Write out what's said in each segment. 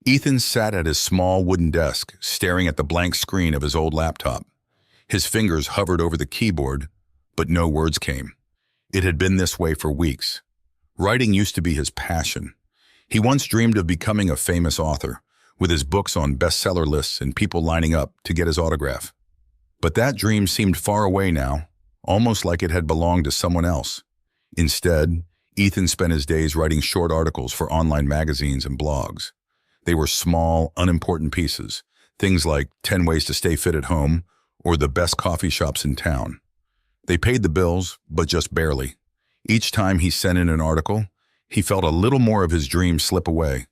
Ethan sat at his small wooden desk, staring at the blank screen of his old laptop. His fingers hovered over the keyboard, but no words came. It had been this way for weeks. Writing used to be his passion. He once dreamed of becoming a famous author, with his books on bestseller lists and people lining up to get his autograph. But that dream seemed far away now, almost like it had belonged to someone else. Instead, Ethan spent his days writing short articles for online magazines and blogs. They were small, unimportant pieces, things like 10 ways to stay fit at home or the best coffee shops in town. They paid the bills, but just barely. Each time he sent in an article, he felt a little more of his dream slip away.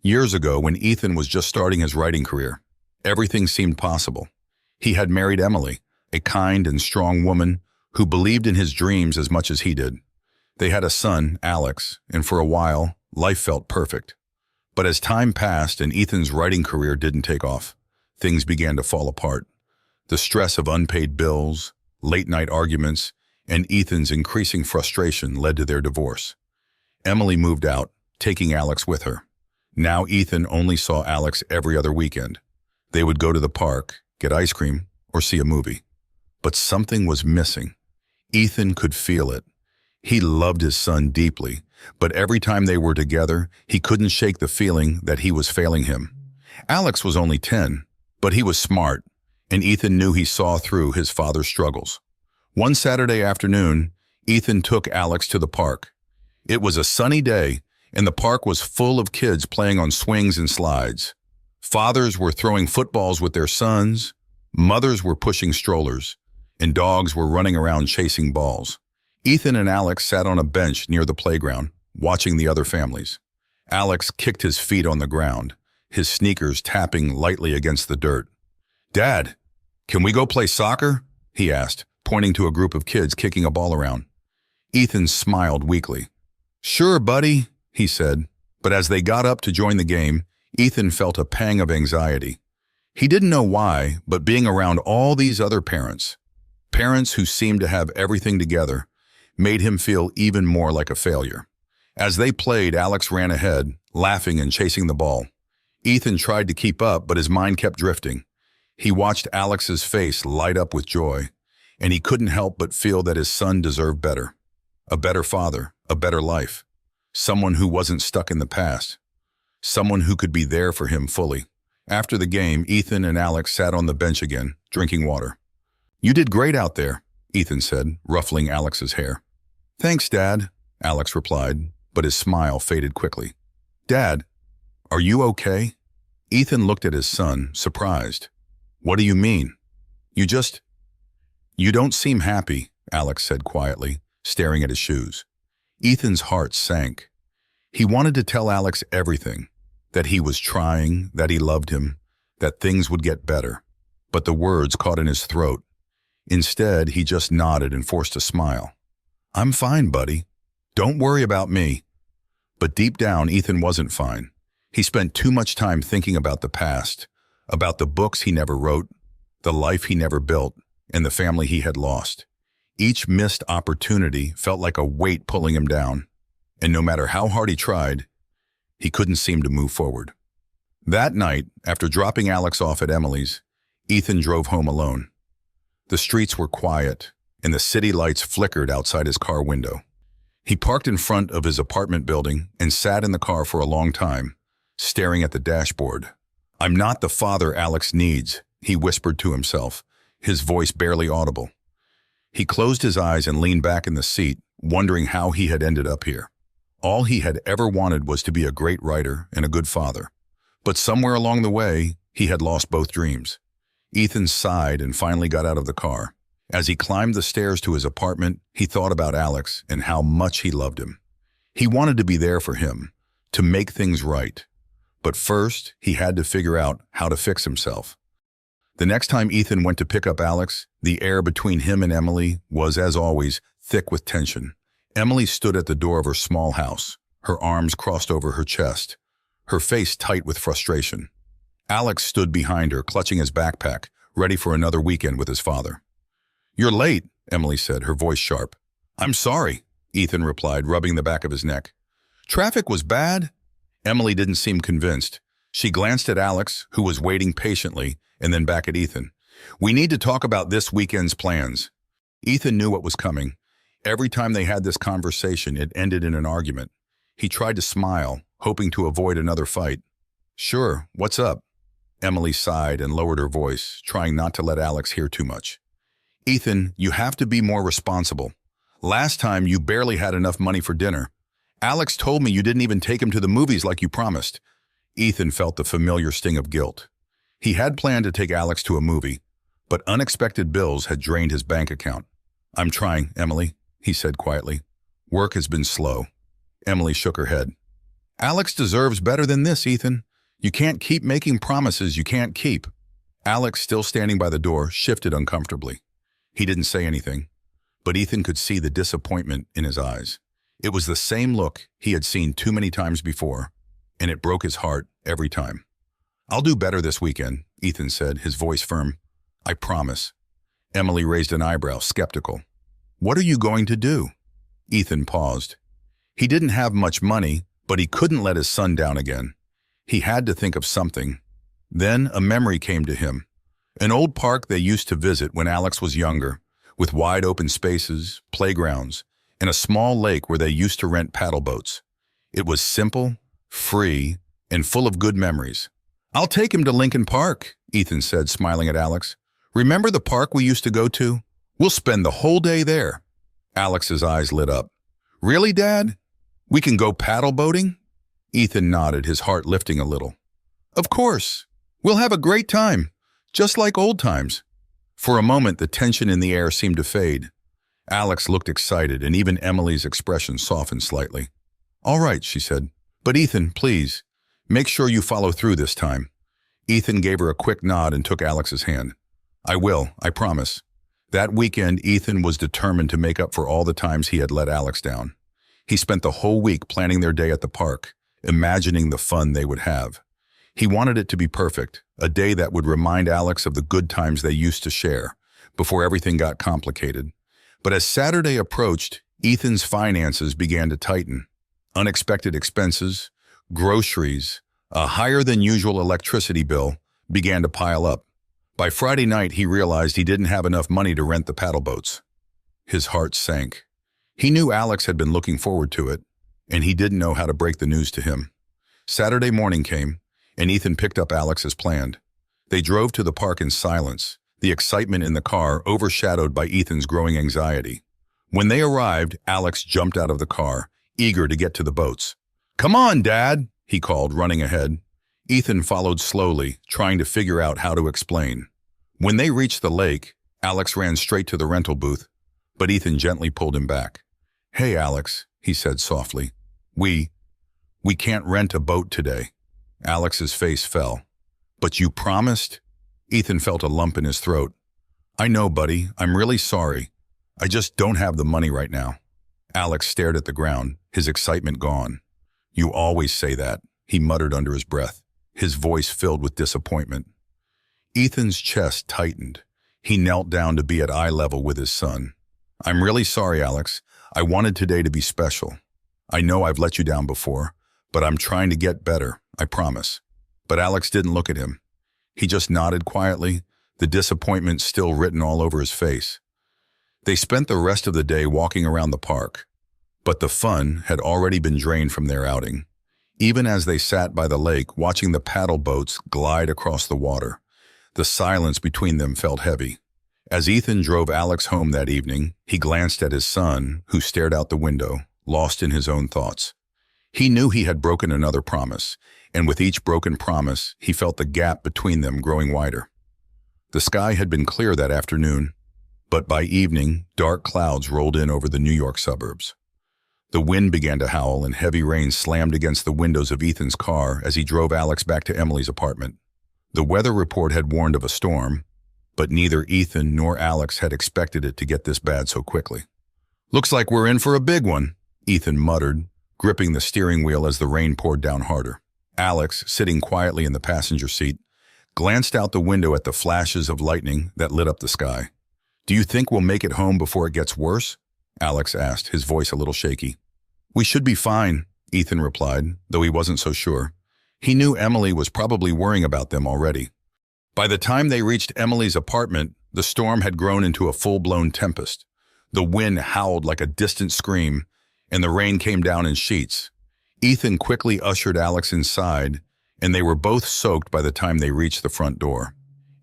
Years ago, when Ethan was just starting his writing career, everything seemed possible. He had married Emily, a kind and strong woman who believed in his dreams as much as he did. They had a son, Alex, and for a while, life felt perfect. But as time passed and Ethan's writing career didn't take off, things began to fall apart. The stress of unpaid bills, late-night arguments, and Ethan's increasing frustration led to their divorce. Emily moved out, taking Alex with her. Now Ethan only saw Alex every other weekend. They would go to the park, get ice cream, or see a movie. But something was missing. Ethan could feel it. He loved his son deeply, but every time they were together, he couldn't shake the feeling that he was failing him. Alex was only 10, but he was smart, and Ethan knew he saw through his father's struggles. One Saturday afternoon, Ethan took Alex to the park. It was a sunny day, and the park was full of kids playing on swings and slides. Fathers were throwing footballs with their sons, mothers were pushing strollers, and dogs were running around chasing balls. Ethan and Alex sat on a bench near the playground, watching the other families. Alex kicked his feet on the ground, his sneakers tapping lightly against the dirt. "Dad, can we go play soccer?" he asked, pointing to a group of kids kicking a ball around. Ethan smiled weakly. "Sure, buddy," he said, but as they got up to join the game, Ethan felt a pang of anxiety. He didn't know why, but being around all these other parents who seemed to have everything together, made him feel even more like a failure. As they played, Alex ran ahead, laughing and chasing the ball. Ethan tried to keep up, but his mind kept drifting. He watched Alex's face light up with joy, and he couldn't help but feel that his son deserved better. A better father, a better life. Someone who wasn't stuck in the past. Someone who could be there for him fully. After the game, Ethan and Alex sat on the bench again, drinking water. "You did great out there," Ethan said, ruffling Alex's hair. "Thanks, Dad," Alex replied, but his smile faded quickly. "Dad, are you okay?" Ethan looked at his son, surprised. "What do you mean? You don't seem happy," Alex said quietly, staring at his shoes. Ethan's heart sank. He wanted to tell Alex everything, that he was trying, that he loved him, that things would get better, but the words caught in his throat. Instead, he just nodded and forced a smile. "I'm fine, buddy. Don't worry about me." But deep down, Ethan wasn't fine. He spent too much time thinking about the past, about the books he never wrote, the life he never built, and the family he had lost. Each missed opportunity felt like a weight pulling him down, and no matter how hard he tried, he couldn't seem to move forward. That night, after dropping Alex off at Emily's, Ethan drove home alone. The streets were quiet, and the city lights flickered outside his car window. He parked in front of his apartment building and sat in the car for a long time, staring at the dashboard. "I'm not the father Alex needs," he whispered to himself, his voice barely audible. He closed his eyes and leaned back in the seat, wondering how he had ended up here. All he had ever wanted was to be a great writer and a good father. But somewhere along the way, he had lost both dreams. Ethan sighed and finally got out of the car. As he climbed the stairs to his apartment, he thought about Alex and how much he loved him. He wanted to be there for him, to make things right. But first, he had to figure out how to fix himself. The next time Ethan went to pick up Alex, the air between him and Emily was, as always, thick with tension. Emily stood at the door of her small house, her arms crossed over her chest, her face tight with frustration. Alex stood behind her, clutching his backpack, ready for another weekend with his father. "You're late," Emily said, her voice sharp. "I'm sorry," Ethan replied, rubbing the back of his neck. "Traffic was bad?" Emily didn't seem convinced. She glanced at Alex, who was waiting patiently, and then back at Ethan. "We need to talk about this weekend's plans." Ethan knew what was coming. Every time they had this conversation, it ended in an argument. He tried to smile, hoping to avoid another fight. "Sure, what's up?" Emily sighed and lowered her voice, trying not to let Alex hear too much. "Ethan, you have to be more responsible. Last time you barely had enough money for dinner. Alex told me you didn't even take him to the movies like you promised." Ethan felt the familiar sting of guilt. He had planned to take Alex to a movie, but unexpected bills had drained his bank account. "I'm trying, Emily," he said quietly. "Work has been slow." Emily shook her head. "Alex deserves better than this, Ethan. You can't keep making promises you can't keep." Alex, still standing by the door, shifted uncomfortably. He didn't say anything, but Ethan could see the disappointment in his eyes. It was the same look he had seen too many times before, and it broke his heart every time. "I'll do better this weekend," Ethan said, his voice firm. "I promise." Emily raised an eyebrow, skeptical. "What are you going to do?" Ethan paused. He didn't have much money, but he couldn't let his son down again. He had to think of something. Then a memory came to him. An old park they used to visit when Alex was younger, with wide open spaces, playgrounds, and a small lake where they used to rent paddle boats. It was simple, free, and full of good memories. "I'll take him to Lincoln Park," Ethan said, smiling at Alex. "Remember the park we used to go to? We'll spend the whole day there." Alex's eyes lit up. "Really, Dad? We can go paddle boating?" Ethan nodded, his heart lifting a little. "Of course. We'll have a great time, just like old times." For a moment, the tension in the air seemed to fade. Alex looked excited, and even Emily's expression softened slightly. "All right," she said. "But Ethan, please, make sure you follow through this time." Ethan gave her a quick nod and took Alex's hand. "I will, I promise." That weekend, Ethan was determined to make up for all the times he had let Alex down. He spent the whole week planning their day at the park, imagining the fun they would have. He wanted it to be perfect, a day that would remind Alex of the good times they used to share, before everything got complicated. But as Saturday approached, Ethan's finances began to tighten. Unexpected expenses, groceries, a higher-than-usual electricity bill began to pile up. By Friday night, he realized he didn't have enough money to rent the paddle boats. His heart sank. He knew Alex had been looking forward to it, and he didn't know how to break the news to him. Saturday morning came, and Ethan picked up Alex as planned. They drove to the park in silence, the excitement in the car overshadowed by Ethan's growing anxiety. When they arrived, Alex jumped out of the car, eager to get to the boats. "Come on, Dad," he called, running ahead. Ethan followed slowly, trying to figure out how to explain. When they reached the lake, Alex ran straight to the rental booth, but Ethan gently pulled him back. "Hey, Alex," he said softly. We can't rent a boat today." Alex's face fell. "But you promised?" Ethan felt a lump in his throat. "I know, buddy. I'm really sorry. I just don't have the money right now." Alex stared at the ground, his excitement gone. "You always say that," he muttered under his breath, his voice filled with disappointment. Ethan's chest tightened. He knelt down to be at eye level with his son. "I'm really sorry, Alex. I wanted today to be special. I know I've let you down before, but I'm trying to get better, I promise." But Alex didn't look at him. He just nodded quietly, the disappointment still written all over his face. They spent the rest of the day walking around the park, but the fun had already been drained from their outing. Even as they sat by the lake, watching the paddle boats glide across the water, the silence between them felt heavy. As Ethan drove Alex home that evening, he glanced at his son, who stared out the window, lost in his own thoughts. He knew he had broken another promise, and with each broken promise, he felt the gap between them growing wider. The sky had been clear that afternoon, but by evening, dark clouds rolled in over the New York suburbs. The wind began to howl, and heavy rain slammed against the windows of Ethan's car as he drove Alex back to Emily's apartment. The weather report had warned of a storm, but neither Ethan nor Alex had expected it to get this bad so quickly. "Looks like we're in for a big one," Ethan muttered, gripping the steering wheel as the rain poured down harder. Alex, sitting quietly in the passenger seat, glanced out the window at the flashes of lightning that lit up the sky. "Do you think we'll make it home before it gets worse?" Alex asked, his voice a little shaky. "We should be fine," Ethan replied, though he wasn't so sure. He knew Emily was probably worrying about them already. By the time they reached Emily's apartment, the storm had grown into a full-blown tempest. The wind howled like a distant scream, and the rain came down in sheets. Ethan quickly ushered Alex inside, and they were both soaked by the time they reached the front door.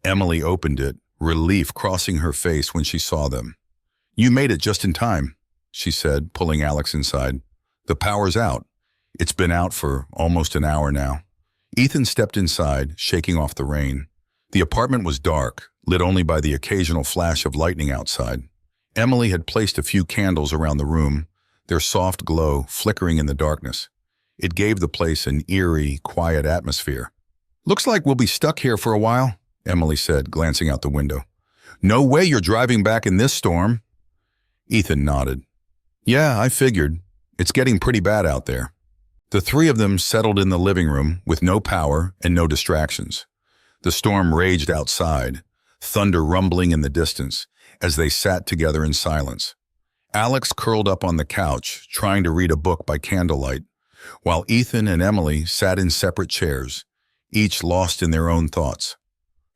Emily opened it, relief crossing her face when she saw them. "You made it just in time," she said, pulling Alex inside. "The power's out. It's been out for almost an hour now." Ethan stepped inside, shaking off the rain. The apartment was dark, lit only by the occasional flash of lightning outside. Emily had placed a few candles around the room, their soft glow flickering in the darkness. It gave the place an eerie, quiet atmosphere. "Looks like we'll be stuck here for a while," Emily said, glancing out the window. "No way you're driving back in this storm." Ethan nodded. "Yeah, I figured. It's getting pretty bad out there." The three of them settled in the living room with no power and no distractions. The storm raged outside, thunder rumbling in the distance, as they sat together in silence. Alex curled up on the couch, trying to read a book by candlelight, while Ethan and Emily sat in separate chairs, each lost in their own thoughts.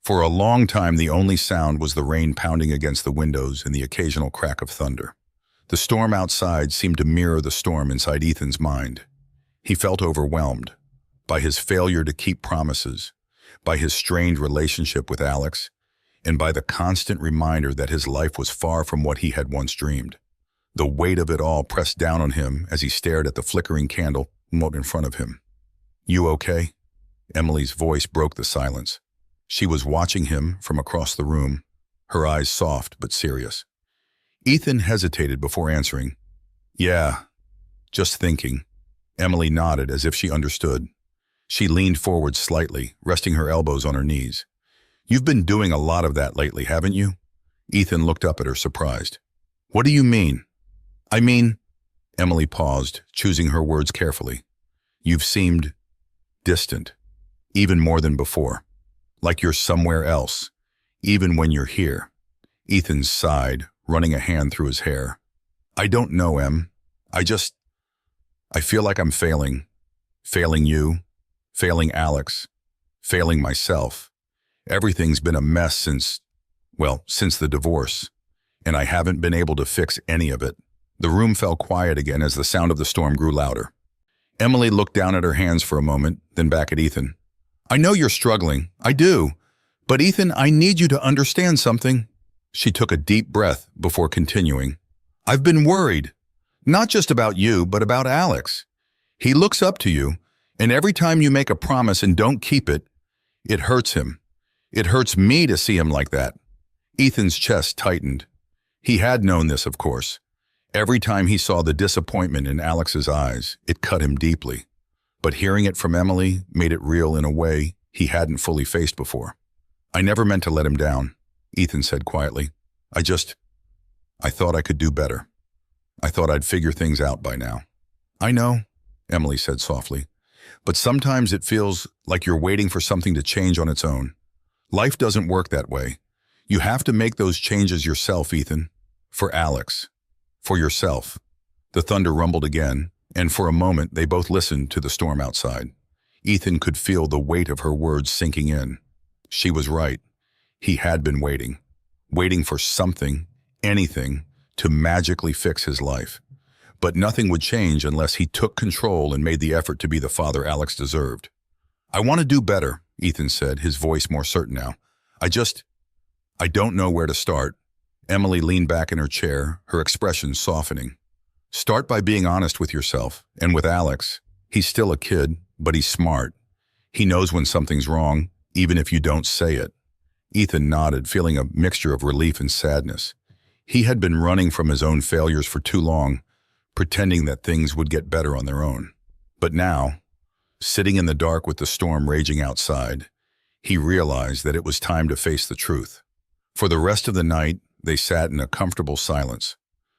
For a long time, the only sound was the rain pounding against the windows and the occasional crack of thunder. The storm outside seemed to mirror the storm inside Ethan's mind. He felt overwhelmed by his failure to keep promises, by his strained relationship with Alex, and by the constant reminder that his life was far from what he had once dreamed. The weight of it all pressed down on him as he stared at the flickering candle in front of him. "You okay?" Emily's voice broke the silence. She was watching him from across the room, her eyes soft but serious. Ethan hesitated before answering. "Yeah, just thinking." Emily nodded as if she understood. She leaned forward slightly, resting her elbows on her knees. "You've been doing a lot of that lately, haven't you?" Ethan looked up at her, surprised. "What do you mean?" "I mean," Emily paused, choosing her words carefully. "You've seemed distant, even more than before. Like you're somewhere else, even when you're here." Ethan sighed, running a hand through his hair. "I don't know, Em. I feel like I'm failing. Failing you, failing Alex, failing myself. Everything's been a mess since the divorce, and I haven't been able to fix any of it." The room fell quiet again as the sound of the storm grew louder. Emily looked down at her hands for a moment, then back at Ethan. "I know you're struggling. I do. But Ethan, I need you to understand something." She took a deep breath before continuing. "I've been worried. Not just about you, but about Alex. He looks up to you, and every time you make a promise and don't keep it, it hurts him. It hurts me to see him like that." Ethan's chest tightened. He had known this, of course. Every time he saw the disappointment in Alex's eyes, it cut him deeply. But hearing it from Emily made it real in a way he hadn't fully faced before. "I never meant to let him down," Ethan said quietly. I thought I could do better. I thought I'd figure things out by now." "I know," Emily said softly. "But sometimes it feels like you're waiting for something to change on its own. Life doesn't work that way. You have to make those changes yourself, Ethan. For Alex. For yourself." The thunder rumbled again, and for a moment they both listened to the storm outside. Ethan could feel the weight of her words sinking in. She was right. He had been waiting for something, anything, to magically fix his life. But nothing would change unless he took control and made the effort to be the father Alex deserved. "I want to do better," Ethan said, his voice more certain now. I don't know where to start." Emily leaned back in her chair, her expression softening. "Start by being honest with yourself and with Alex. He's still a kid, but he's smart. He knows when something's wrong, even if you don't say it." Ethan nodded, feeling a mixture of relief and sadness. He had been running from his own failures for too long, pretending that things would get better on their own. But now, sitting in the dark with the storm raging outside, he realized that it was time to face the truth. For the rest of the night, they sat in a comfortable silence.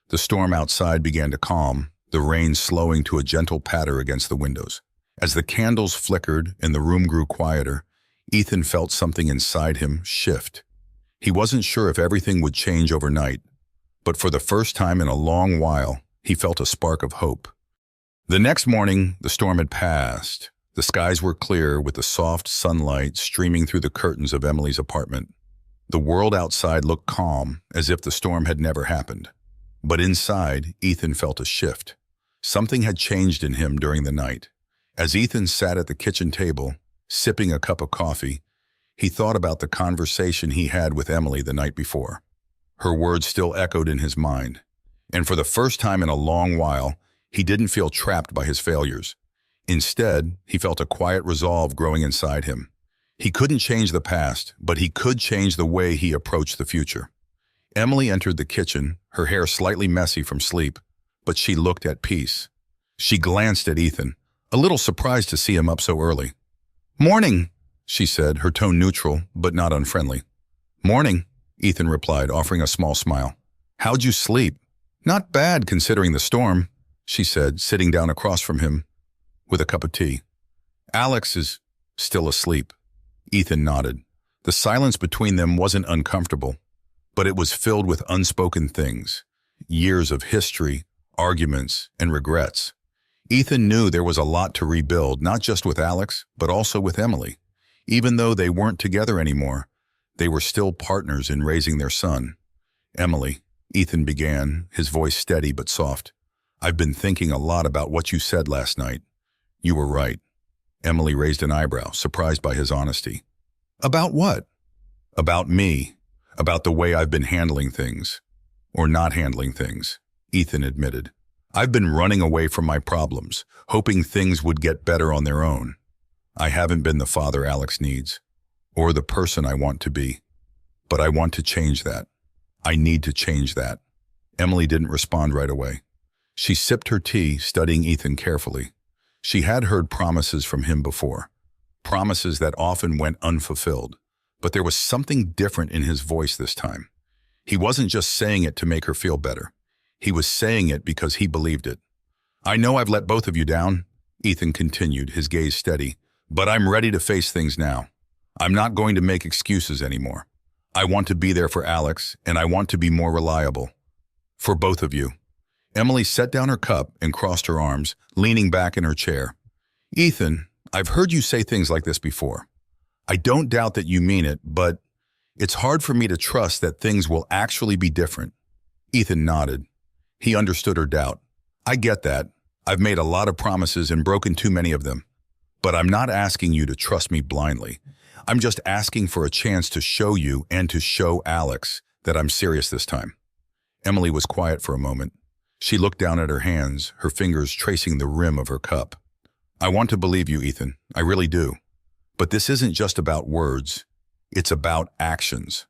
The storm outside began to calm, the rain slowing to a gentle patter against the windows. As the candles flickered and the room grew quieter, Ethan felt something inside him shift. He wasn't sure if everything would change overnight, but for the first time in a long while, he felt a spark of hope. The next morning, the storm had passed. The skies were clear with the soft sunlight streaming through the curtains of Emily's apartment. The world outside looked calm, as if the storm had never happened. But inside, Ethan felt a shift. Something had changed in him during the night. As Ethan sat at the kitchen table, sipping a cup of coffee, he thought about the conversation he had with Emily the night before. Her words still echoed in his mind. And for the first time in a long while, he didn't feel trapped by his failures. Instead, he felt a quiet resolve growing inside him. He couldn't change the past, but he could change the way he approached the future. Emily entered the kitchen, her hair slightly messy from sleep, but she looked at peace. She glanced at Ethan, a little surprised to see him up so early. "Morning," she said, her tone neutral but not unfriendly. "Morning," Ethan replied, offering a small smile. "How'd you sleep?" "Not bad, considering the storm," she said, sitting down across from him with a cup of tea. "Alex is still asleep." Ethan nodded. The silence between them wasn't uncomfortable, but it was filled with unspoken things, years of history, arguments, and regrets. Ethan knew there was a lot to rebuild, not just with Alex, but also with Emily. Even though they weren't together anymore, they were still partners in raising their son. "Emily," Ethan began, his voice steady but soft, "I've been thinking a lot about what you said last night. You were right." Emily raised an eyebrow, surprised by his honesty. "About what?" "About me. About the way I've been handling things. Or not handling things," Ethan admitted. "I've been running away from my problems, hoping things would get better on their own. I haven't been the father Alex needs, or the person I want to be. But I want to change that. I need to change that." Emily didn't respond right away. She sipped her tea, studying Ethan carefully. She had heard promises from him before, promises that often went unfulfilled, but there was something different in his voice this time. He wasn't just saying it to make her feel better. He was saying it because he believed it. "I know I've let both of you down," Ethan continued, his gaze steady, "but I'm ready to face things now. I'm not going to make excuses anymore. I want to be there for Alex, and I want to be more reliable. For both of you." Emily set down her cup and crossed her arms, leaning back in her chair. "Ethan, I've heard you say things like this before. I don't doubt that you mean it, but it's hard for me to trust that things will actually be different." Ethan nodded. He understood her doubt. "I get that. I've made a lot of promises and broken too many of them. But I'm not asking you to trust me blindly. I'm just asking for a chance to show you and to show Alex that I'm serious this time." Emily was quiet for a moment. She looked down at her hands, her fingers tracing the rim of her cup. "I want to believe you, Ethan. I really do. But this isn't just about words. It's about actions."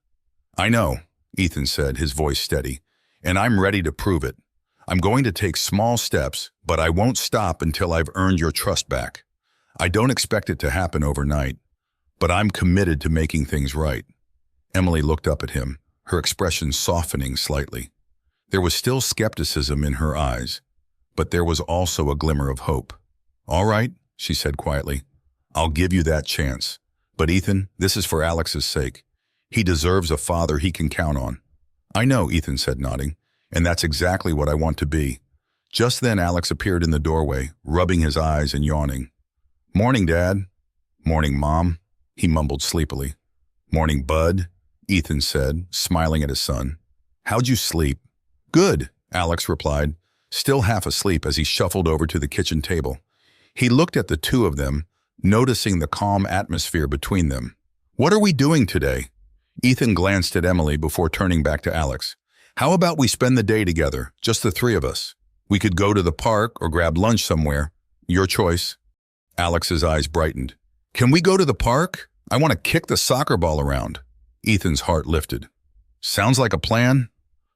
"I know," Ethan said, his voice steady, "and I'm ready to prove it. I'm going to take small steps, but I won't stop until I've earned your trust back. I don't expect it to happen overnight, but I'm committed to making things right." Emily looked up at him, her expression softening slightly. There was still skepticism in her eyes, but there was also a glimmer of hope. "All right," she said quietly. "I'll give you that chance. But Ethan, this is for Alex's sake. He deserves a father he can count on." "I know," Ethan said, nodding, "and that's exactly what I want to be." Just then Alex appeared in the doorway, rubbing his eyes and yawning. "Morning, Dad." "Morning, Mom," he mumbled sleepily. "Morning, Bud," Ethan said, smiling at his son. "How'd you sleep?" "Good," Alex replied, still half asleep as he shuffled over to the kitchen table. He looked at the two of them, noticing the calm atmosphere between them. "What are we doing today?" Ethan glanced at Emily before turning back to Alex. "How about we spend the day together, just the three of us? We could go to the park or grab lunch somewhere. Your choice." Alex's eyes brightened. "Can we go to the park? I want to kick the soccer ball around." Ethan's heart lifted. "Sounds like a plan."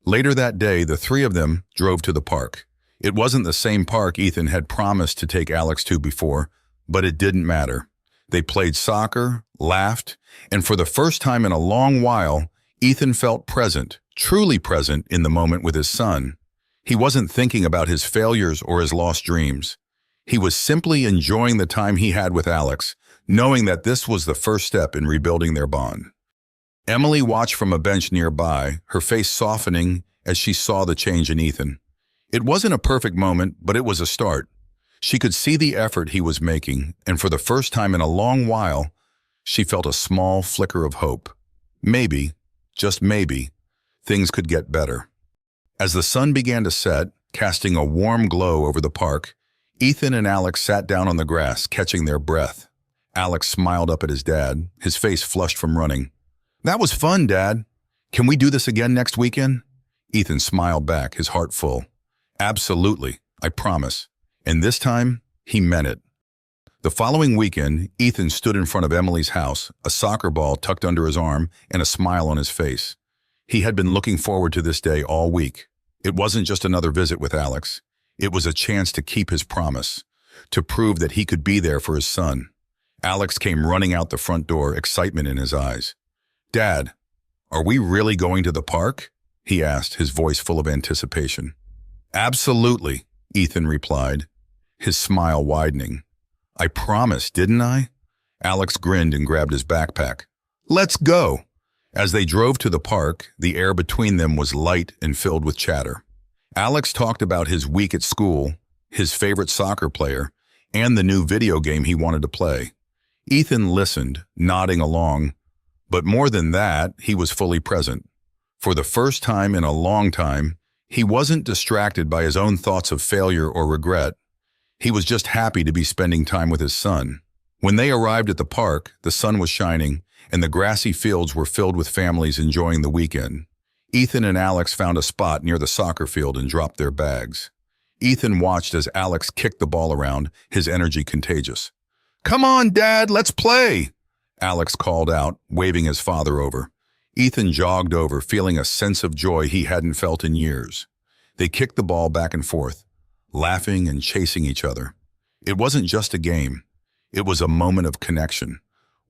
Later that day, the three of them drove to the park. It wasn't the same park Ethan had promised to take Alex to before, but it didn't matter. They played soccer, laughed, and for the first time in a long while, Ethan felt present, truly present in the moment with his son. He wasn't thinking about his failures or his lost dreams. He was simply enjoying the time he had with Alex, knowing that this was the first step in rebuilding their bond. Emily watched from a bench nearby, her face softening as she saw the change in Ethan. It wasn't a perfect moment, but it was a start. She could see the effort he was making, and for the first time in a long while, she felt a small flicker of hope. Maybe, just maybe, things could get better. As the sun began to set, casting a warm glow over the park, Ethan and Alex sat down on the grass, catching their breath. Alex smiled up at his dad, his face flushed from running. "That was fun, Dad. Can we do this again next weekend?" Ethan smiled back, his heart full. "Absolutely, I promise." And this time, he meant it. The following weekend, Ethan stood in front of Emily's house, a soccer ball tucked under his arm and a smile on his face. He had been looking forward to this day all week. It wasn't just another visit with Alex. It was a chance to keep his promise, to prove that he could be there for his son. Alex came running out the front door, excitement in his eyes. "Dad, are we really going to the park?" he asked, his voice full of anticipation. "Absolutely," Ethan replied, his smile widening. "I promised, didn't I?" Alex grinned and grabbed his backpack. "Let's go!" As they drove to the park, the air between them was light and filled with chatter. Alex talked about his week at school, his favorite soccer player, and the new video game he wanted to play. Ethan listened, nodding along, but more than that, he was fully present. For the first time in a long time, he wasn't distracted by his own thoughts of failure or regret. He was just happy to be spending time with his son. When they arrived at the park, the sun was shining, and the grassy fields were filled with families enjoying the weekend. Ethan and Alex found a spot near the soccer field and dropped their bags. Ethan watched as Alex kicked the ball around, his energy contagious. "Come on, Dad, let's play!" Alex called out, waving his father over. Ethan jogged over, feeling a sense of joy he hadn't felt in years. They kicked the ball back and forth, laughing and chasing each other. It wasn't just a game. It was a moment of connection,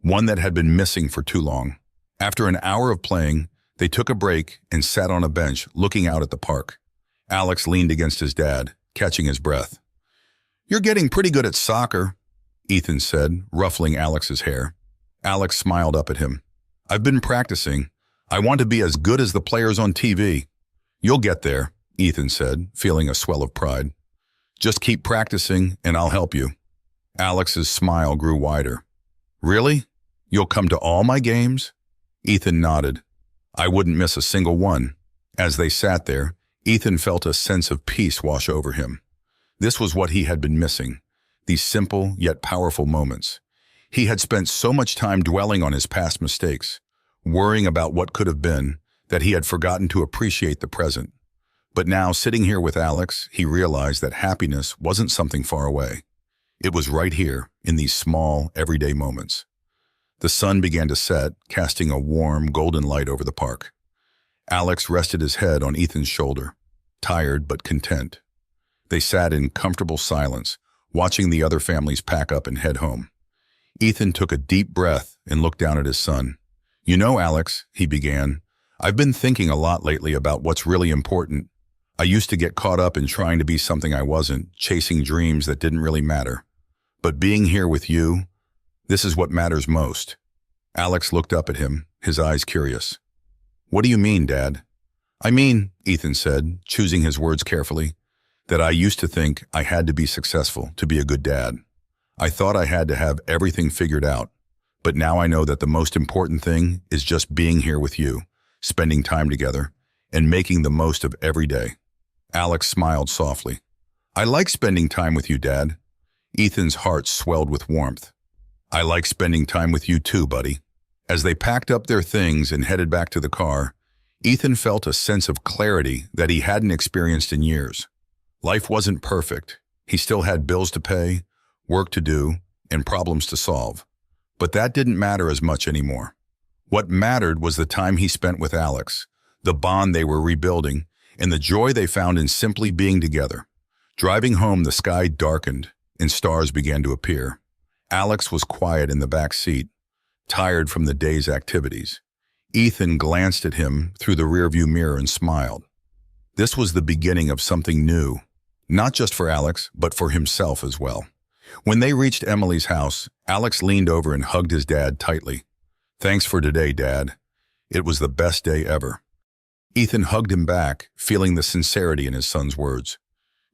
one that had been missing for too long. After an hour of playing, they took a break and sat on a bench, looking out at the park. Alex leaned against his dad, catching his breath. "You're getting pretty good at soccer," Ethan said, ruffling Alex's hair. Alex smiled up at him. "I've been practicing. I want to be as good as the players on TV." "You'll get there," Ethan said, feeling a swell of pride. "Just keep practicing, and I'll help you." Alex's smile grew wider. "Really? You'll come to all my games?" Ethan nodded. "I wouldn't miss a single one." As they sat there, Ethan felt a sense of peace wash over him. This was what he had been missing, these simple yet powerful moments. He had spent so much time dwelling on his past mistakes, worrying about what could have been, that he had forgotten to appreciate the present. But now, sitting here with Alex, he realized that happiness wasn't something far away. It was right here, in these small, everyday moments. The sun began to set, casting a warm, golden light over the park. Alex rested his head on Ethan's shoulder, tired but content. They sat in comfortable silence, watching the other families pack up and head home. Ethan took a deep breath and looked down at his son. "You know, Alex," he began, "I've been thinking a lot lately about what's really important. I used to get caught up in trying to be something I wasn't, chasing dreams that didn't really matter. But being here with you, this is what matters most." Alex looked up at him, his eyes curious. "What do you mean, Dad?" "I mean," Ethan said, choosing his words carefully, "that I used to think I had to be successful to be a good dad. I thought I had to have everything figured out. But now I know that the most important thing is just being here with you, spending time together, and making the most of every day." Alex smiled softly. "I like spending time with you, Dad." Ethan's heart swelled with warmth. "I like spending time with you too, buddy." As they packed up their things and headed back to the car, Ethan felt a sense of clarity that he hadn't experienced in years. Life wasn't perfect. He still had bills to pay, work to do, and problems to solve. But that didn't matter as much anymore. What mattered was the time he spent with Alex, the bond they were rebuilding, and the joy they found in simply being together. Driving home, the sky darkened, and stars began to appear. Alex was quiet in the back seat, tired from the day's activities. Ethan glanced at him through the rearview mirror and smiled. This was the beginning of something new, not just for Alex, but for himself as well. When they reached Emily's house, Alex leaned over and hugged his dad tightly. "Thanks for today, Dad. It was the best day ever." Ethan hugged him back, feeling the sincerity in his son's words.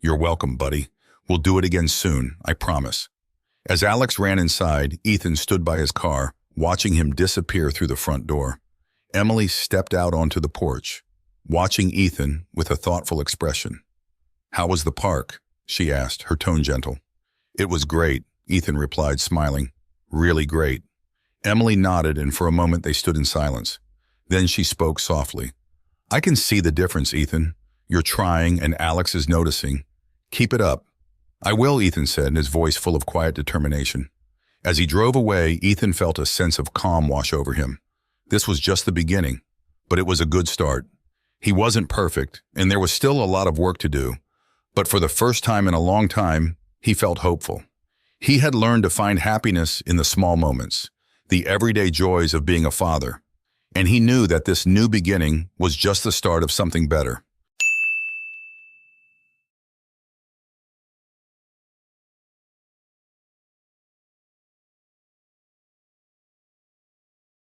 "You're welcome, buddy. We'll do it again soon, I promise. As Alex ran inside, Ethan stood by his car, watching him disappear through the front door. Emily stepped out onto the porch, watching Ethan with a thoughtful expression. "How was the park?" she asked, her tone gentle. "It was great," Ethan replied, smiling. "Really great." Emily nodded, and for a moment they stood in silence. Then she spoke softly. "I can see the difference, Ethan. You're trying, and Alex is noticing. Keep it up." "I will," Ethan said, his voice full of quiet determination. As he drove away, Ethan felt a sense of calm wash over him. This was just the beginning, but it was a good start. He wasn't perfect, and there was still a lot of work to do, but for the first time in a long time, he felt hopeful. He had learned to find happiness in the small moments, the everyday joys of being a father, and he knew that this new beginning was just the start of something better.